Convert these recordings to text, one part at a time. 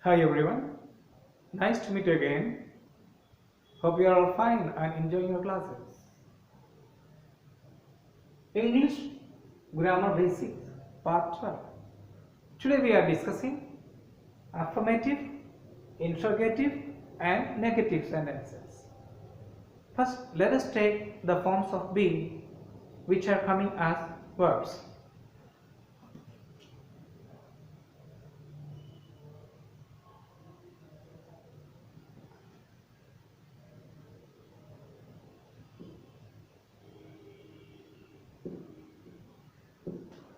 Hi everyone, nice to meet you again. Hope you are all fine and enjoying your classes. English Grammar Basics Part 12. Today we are discussing affirmative, interrogative and negative sentences. First, let us take the forms of be which are coming as verbs.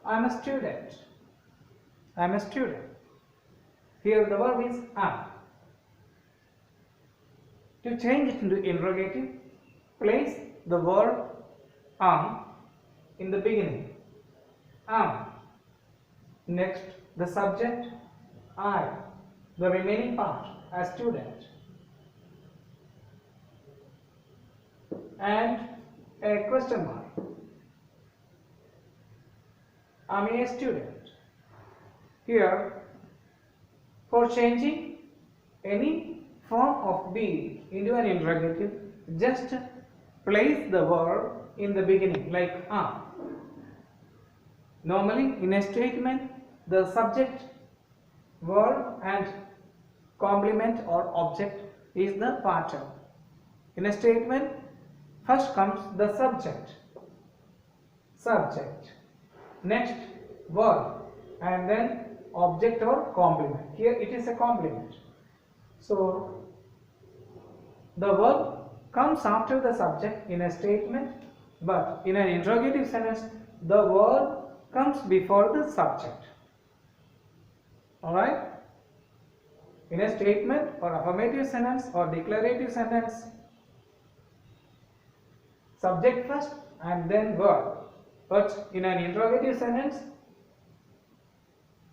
I am a student. I am a student. Here the verb is am. To change it into interrogative, place the verb am in the beginning. Am. Next, the subject I. The remaining part as student. And a question mark. I am a student. Here, for changing any form of be into an interrogative, just place the verb in the beginning like am. Normally, in a statement, the subject, verb and complement or object is the pattern. In a statement, first comes the subject, next verb, and then object or complement. Here it is a complement. So the verb comes after the subject in a statement, but in an interrogative sentence, the verb comes before the subject. Alright? In a statement or affirmative sentence or declarative sentence, subject first and then verb. But in an interrogative sentence,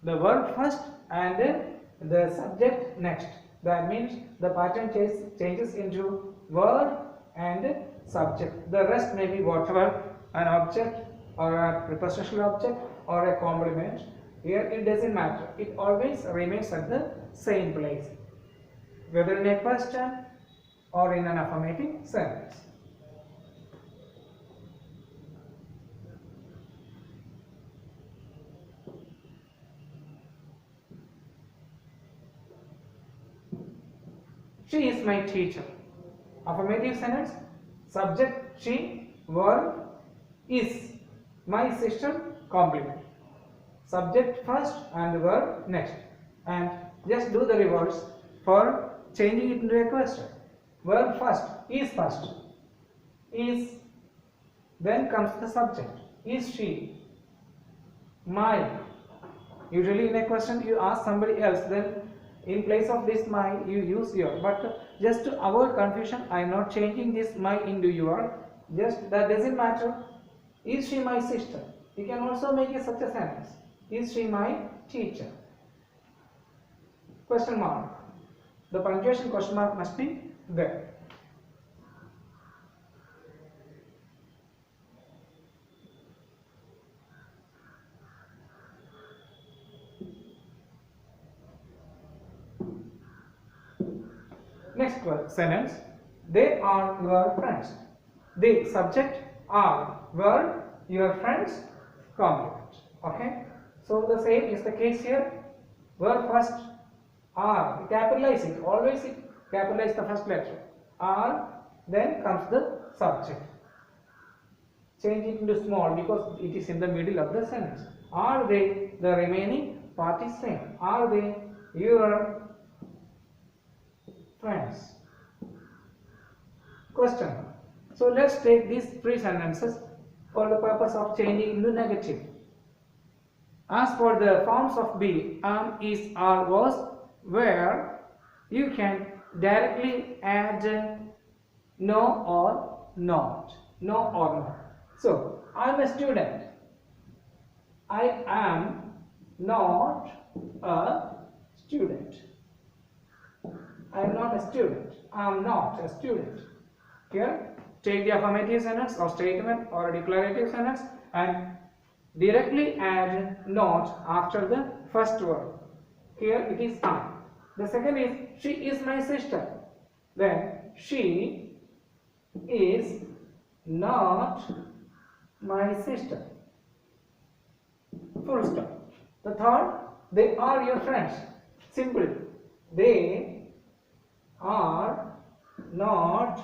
the verb first and then the subject next. That means the pattern changes into verb and subject. The rest may be whatever, an object or a prepositional object or a complement. Here it doesn't matter. It always remains at the same place, whether in a question or in an affirmative sentence. She is my teacher. Affirmative sentence, subject she, verb is. My sister, complement. Subject first and verb next. And just do the reverse for changing it into a question. Verb first, is, then comes the subject. Is she? My. Usually in a question you ask somebody else, then in place of this my you use your. But just to avoid confusion, I am not changing this my into your. Just that doesn't matter. Is she my sister? You can also make it such a sentence. Is she my teacher? Question mark. The punctuation question mark must be there. Next sentence. They are your friends. The subject are verb, your friends, complement. Okay. So the same is the case here. Verb first, are, capitalize it. Always capitalize the first letter. Are, then comes the subject. Change it into small because it is in the middle of the sentence. Are they? The remaining part is same. Are they your friends? Question. So let's take these three sentences for the purpose of changing into negative. As for the forms of be, am, is, are, was, where, you can directly add no or not. No or not. So, I am a student. I am not a student. I am not a student. I am not a student. Here, take the affirmative sentence or statement or a declarative sentence and directly add not after the first word. Here it is am. The second is she is my sister. Then she is not my sister. Full stop. The third, they are your friends. Simple. They are not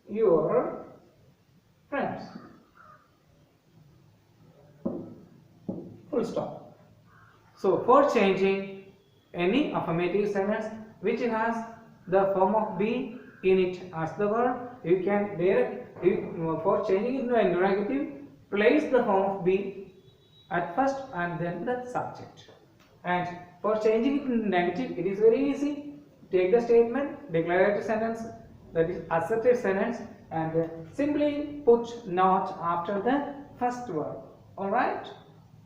your friends. Full stop. So for changing any affirmative sentence which has the form of be in it as the verb, you can for changing it into a interrogative, place the form of be at first and then the subject. And for changing it into negative, it is very easy. Take the statement, declarative sentence, that is assertive sentence, and simply put not after the first verb. Alright?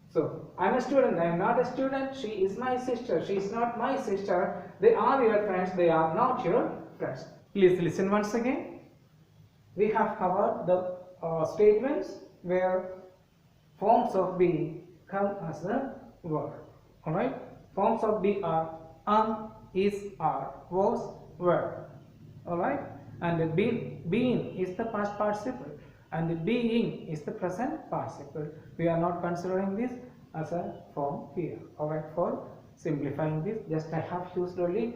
So, I am a student, I am not a student, she is my sister, she is not my sister, they are your friends, they are not your friends. Please listen once again. We have covered the statements where forms of be come as a verb. Alright? Forms of be are is, are, was, were. Alright? And the being is the past participle and the being is the present participle. We are not considering this as a form here. Alright, for simplifying this, just I have used only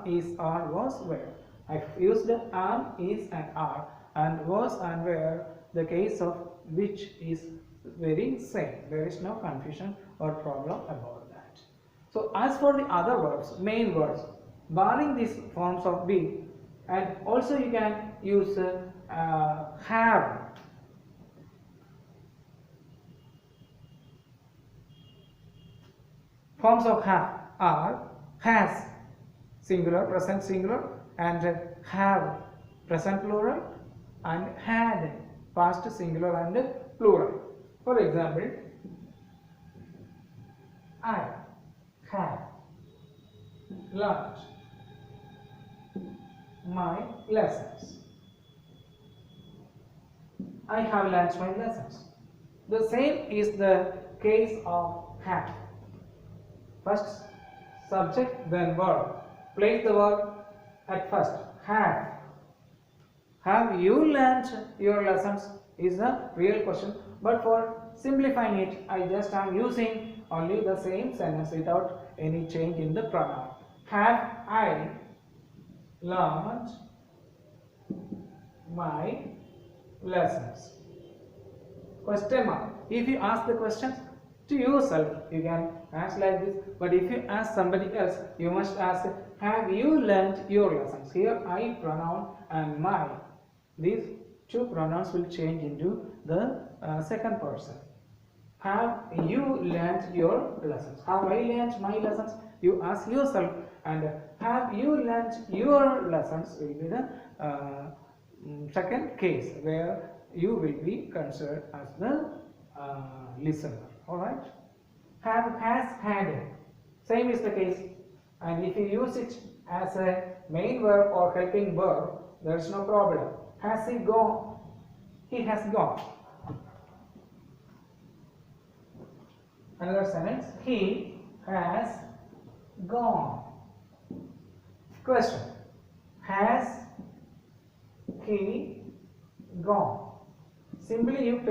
is, are, was, were. I have used is and are, and was and were, the case of which is very same. There is no confusion or problem about that. So as for the other verbs, main verbs, barring these forms of be, and also you can use have. Forms of have are has, singular, present singular, and have, present plural, and had, past singular and plural. For example, I have learned my lessons. I have learned my lessons. The same is the case of have. First subject, then verb. Place the verb at first. Have. Have you learned your lessons is a real question. But for simplifying it, I just am using only the same sentence without any change in the pronoun. Have I learned my lessons? Question mark. If you ask the question to yourself, you can ask like this. But if you ask somebody else, you must ask, have you learned your lessons? Here I pronoun and my. These two pronouns will change into the second person. Have you learned your lessons? Have I learned my lessons? You ask yourself. And have you learned your lessons will be the second case where you will be considered as the listener. Alright? Have, has, had. Same is the case. And if you use it as a main verb or helping verb, there is no problem. Has he gone? He has gone. Another sentence. He has gone. Question. Has he gone? Simply you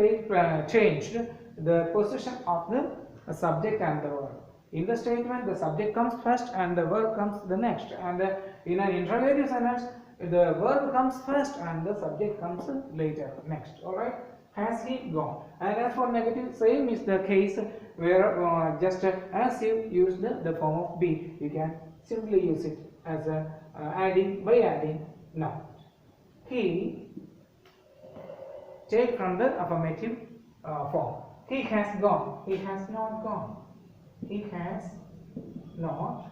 changed the position of the subject and the verb. In the statement, the subject comes first and the verb comes the next. And in an interrogative sentence, the verb comes first and the subject comes later, next. Alright? Has he gone? And as for negative, same is the case where just as you use the form of be, you can simply use it as adding by adding now. He, take from the affirmative form. He has gone. He has not gone. He has not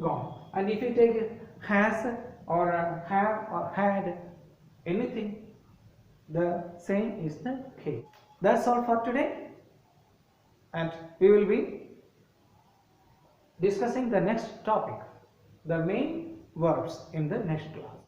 gone. And if you take has or have or had, anything, the same is the case. That's all for today. And we will be discussing the next topic, the main verbs, in the next class.